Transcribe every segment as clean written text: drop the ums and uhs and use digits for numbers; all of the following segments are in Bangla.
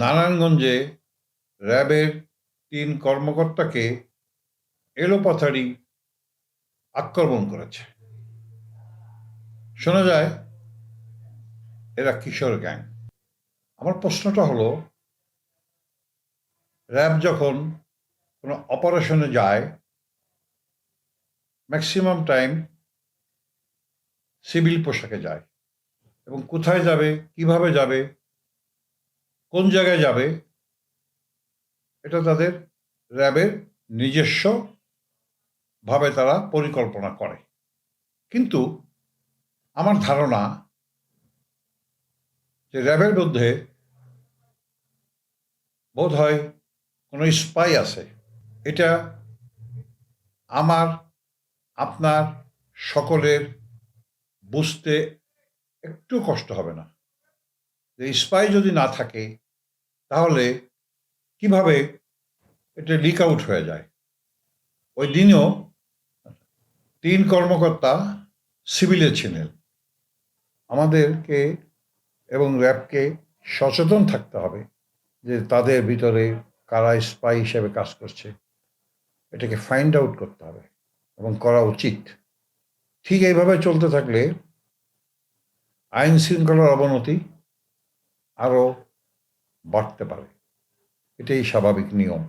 নারায়ণগঞ্জে র্যাবের ৩ কর্মকর্তাকে এলোপাথাড়ি আক্রমণ করেছে। শোনা যায় এরা কিশোর গ্যাং। আমার প্রশ্নটা হলো, র্যাব যখন কোনো অপারেশনে যায় ম্যাক্সিমাম টাইম সিভিল পোশাকে যায়, এবং কোথায় যাবে, কিভাবে যাবে, কোন জায়গায় যাবে, এটা তাদের র্যাবের নিজস্ব ভাবে তারা পরিকল্পনা করে। কিন্তু আমার ধারণা যে র্যাবের মধ্যে বোধ হয় কোনো স্পাই আছে। এটা আমার, আপনার, সকলের বুঝতে একটু কষ্ট হবে না যে স্পাই যদি না থাকে তাহলে কিভাবে এটা লিক আউট হয়ে যায়। ওই দিনও ৩ কর্মকর্তা সিভিলে ছিলেন। আমাদেরকে এবং র্যাবকে সচেতন থাকতে হবে যে তাদের ভিতরে কারা স্পাই হিসেবে কাজ করছে, এটাকে ফাইন্ড আউট করতে হবে এবং করা উচিত। ঠিক এইভাবে চলতে থাকলে আইন শৃঙ্খলার অবনতি আরও বাড়তে পারে। এটাই স্বাভাবিক নিয়ম।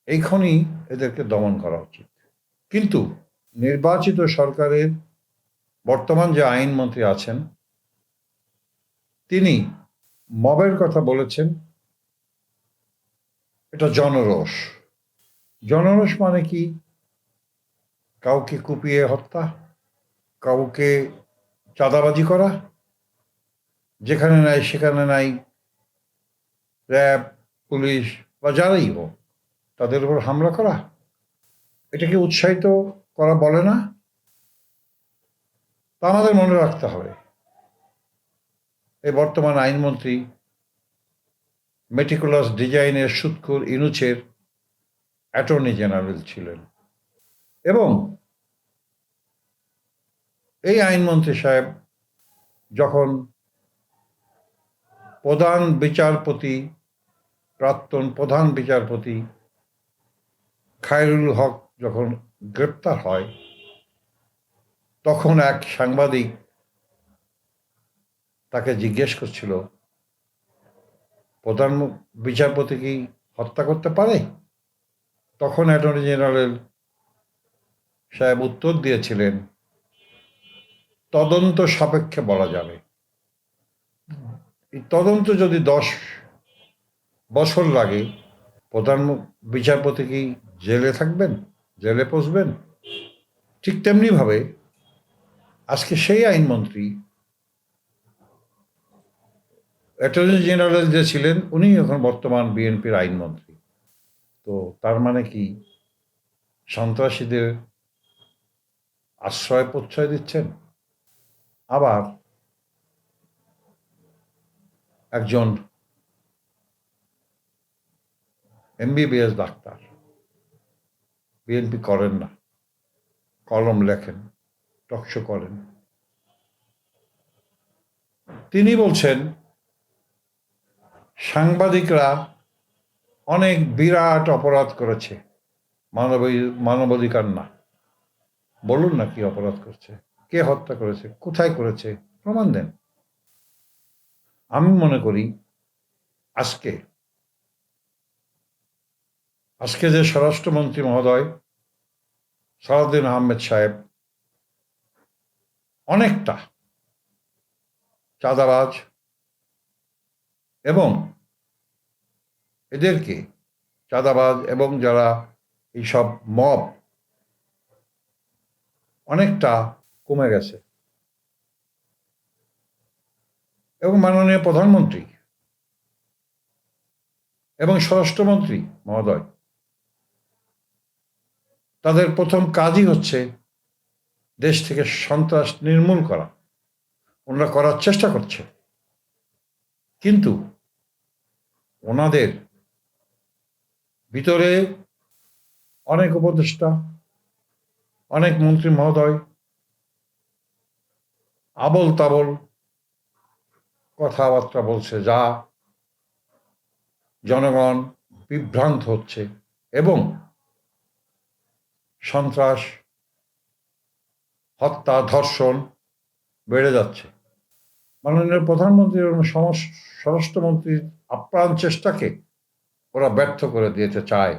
এইখানেই এদেরকে দমন করা উচিত। কিন্তু নির্বাচিত সরকারের বর্তমান যে আইনমন্ত্রী আছেন তিনি মবের কথা বলেছেন। এটা জনরোষ। জনরোষ মানে কি? কাউকে কুপিয়ে হত্যা, কাউকে চাঁদাবাজি করা, যেখানে নাই সেখানে নাই র্যাব, পুলিশ বা যারাই হোক তাদের উপর হামলা করা, এটাকে উৎসাহিত করা বলে না? তা আমাদের মনে রাখতে হবে। এই বর্তমান আইনমন্ত্রী মেটিকুলাস ডিজাইনের সুৎখোর ইনুচের অ্যাটর্নি জেনারেল ছিলেন, এবং এই আইনমন্ত্রী সাহেব যখন প্রাক্তন প্রধান বিচারপতি খায়রুল হক যখন গ্রেপ্তার হয়, তখন এক সাংবাদিক তাকে জিজ্ঞেস করছিল, প্রধান বিচারপতি কি হত্যা করতে পারে? তখন অ্যাটর্নি জেনারেল সাহেব উত্তর দিয়েছিলেন, তদন্ত সাপেক্ষে বলা যাবে। এই তদন্ত যদি 10 বছর লাগে, প্রধান বিচারপতি কি জেলে থাকবেন, জেলে পচবেন? ঠিক তেমনি ভাবে আজকে সেই আইনমন্ত্রী অ্যাটর্নি জেনারেল যে ছিলেন উনি এখন বর্তমান বিএনপির আইনমন্ত্রী। তো তার মানে কি সন্ত্রাসীদের আশ্রয় প্রশ্রয় দিচ্ছেন? আবার একজন এমবিবিএস ডাক্তার, বিএনপি করেন না, কলম লেখেন, টকশো করেন, তিনি বলছেন সাংবাদিকরা অনেক বিরাট অপরাধ করেছে, মানবাধিকার না। বলুন না কি অপরাধ করছে, কে হত্যা করেছে, কোথায় করেছে, প্রমাণ দেন। আমি মনে করি আজকে যে স্বরাষ্ট্রমন্ত্রী মহোদয় সালাউদ্দিন আহমেদ সাহেব অনেকটা চাঁদাবাজ, এবং এদেরকে চাঁদাবাজ এবং যারা এইসব মব অনেকটা কমে গেছে। এবং মাননীয় প্রধানমন্ত্রী এবং স্বরাষ্ট্রমন্ত্রী মহোদয়, তাদের প্রথম কাজই হচ্ছে দেশ থেকে সন্ত্রাস নির্মূল করা। ওনারা করার চেষ্টা করছে, কিন্তু ওনাদের ভিতরে অনেক উপদেষ্টা, অনেক মন্ত্রী মহোদয় আবল তাবল কথাবার্তা বলছে, যা জনগণ বিভ্রান্ত হচ্ছে এবং সন্ত্রাস, হত্যা, ধর্ষণ বেড়ে যাচ্ছে। মাননীয় প্রধানমন্ত্রী এবং স্বরাষ্ট্রমন্ত্রীর আপ্রাণ চেষ্টাকে ওরা ব্যর্থ করে দিতে চায়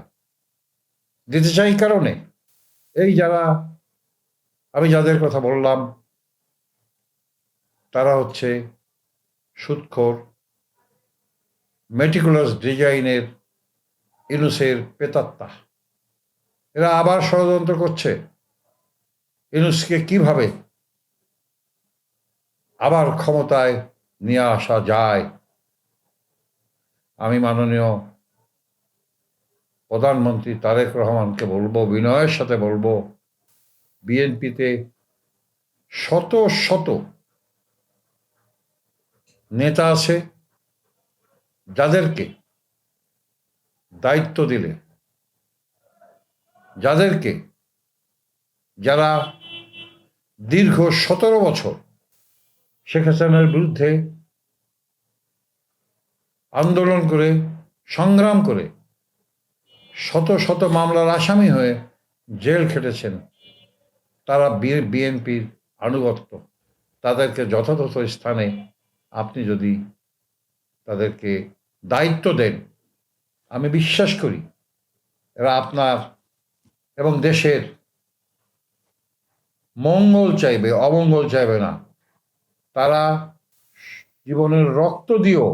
কারণে এই আমি যাদের কথা বললাম তারা হচ্ছে সুদখোর, মেটিকুলাস ডিজাইনের ইউনূসের প্রেতাত্মা। এরা আবার ষড়যন্ত্র করছে ইউনূসকে কিভাবে আবার ক্ষমতায় নিয়ে আসা যায়। আমি মাননীয় প্রধানমন্ত্রী তারেক রহমানকে বলবো, বিনয়ের সাথে বলবো, বিএনপিতে শত শত নেতা আছে যাদেরকে দায়িত্ব দিলে, যারা দীর্ঘ 17 বছর শেখ হাসিনার বিরুদ্ধে আন্দোলন করে, সংগ্রাম করে, শত শত মামলার আসামি হয়ে জেল খেটেছেন, তারা বিএনপির আনুগত্য। তাদেরকে যথাযথ স্থানে আপনি যদি তাদেরকে দায়িত্ব দেন, আমি বিশ্বাস করি এরা আপনার এবং দেশের মঙ্গল চাইবে, অমঙ্গল চাইবে না। তারা জীবনের রক্ত দিয়েও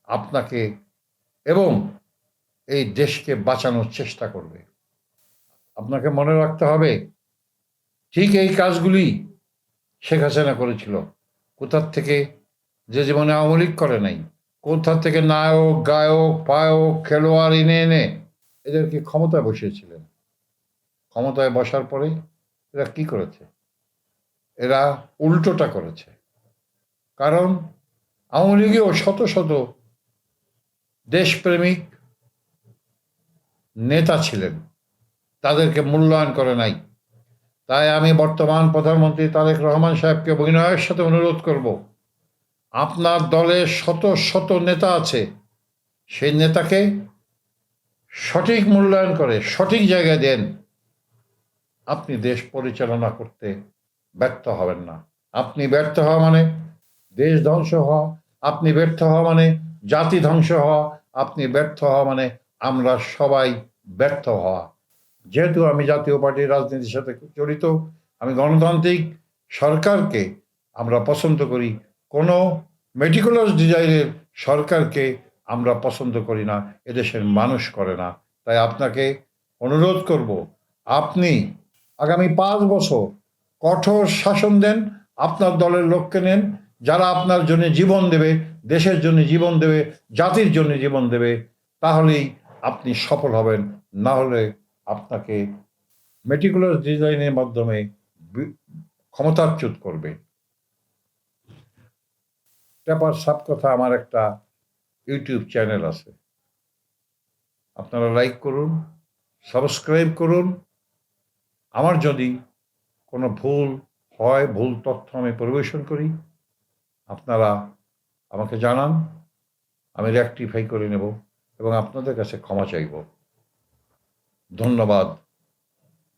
আপনাকে এবং এই দেশকে বাঁচানোর চেষ্টা করবে। আপনাকে মনে রাখতে হবে, ঠিক এই কাজগুলি শেখ হাসিনা করেছিল। কোথার থেকে, যে জীবনে আওয়ামী লীগ করে নাই, কোথা থেকে নায়ক, গায়ক, পায়ক, খেলোয়াড় এনে এনে এদেরকে ক্ষমতায় বসিয়েছিলেন। ক্ষমতায় বসার পরে এরা কি করেছে? এরা উল্টোটা করেছে। কারণ আওয়ামী লীগেও শত শত দেশপ্রেমিক নেতা ছিলেন, তাদেরকে মূল্যায়ন করে নাই। তাই আমি বর্তমান প্রধানমন্ত্রী তারেক রহমান সাহেবকে বিনয়ের সাথে অনুরোধ করব, আপনার দলে শত শত নেতা আছে, সেই নেতাকে সঠিক মূল্যায়ন করে সঠিক জায়গায় দেন। আপনি দেশ পরিচালনা করতে ব্যর্থ হবেন না। আপনি ব্যর্থ হওয়া মানে দেশ ধ্বংস হওয়া, আপনি ব্যর্থ হওয়া মানে জাতি ধ্বংস হওয়া, আপনি ব্যর্থ হওয়া মানে আমরা সবাই ব্যর্থ হওয়া। যেহেতু আমি জাতীয় পার্টির রাজনীতির সাথে জড়িত, আমি গণতান্ত্রিক সরকারকে আমরা পছন্দ করি, কোনো মেটিকুলাস ডিজাইনের সরকারকে আমরা পছন্দ করি না, এদেশের মানুষ করে না। তাই আপনাকে অনুরোধ করব, আপনি আগামী 5 বছর কঠোর শাসন দেন, আপনার দলের লোককে নেন, যারা আপনার জন্য জীবন দেবে, দেশের জন্য জীবন দেবে, জাতির জন্য জীবন দেবে, তাহলেই আপনি সফল হবেন। না হলে আপনাকে মেটিকুলাস ডিজাইনের মাধ্যমে ক্ষমতাচ্যুত করবে। ব্যাপার সাপ কথা, আমার একটা ইউটিউব চ্যানেল আছে, আপনারা লাইক করুন, সাবস্ক্রাইব করুন। আমার যদি কোনো ভুল হয়, ভুল তথ্য আমি পরিবেশন করি, আপনারা আমাকে জানান, আমি রেকটিফাই করে নেব এবং আপনাদের কাছে ক্ষমা চাইব। ধন্যবাদ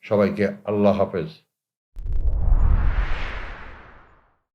সবাইকে। আল্লাহ হাফেজ।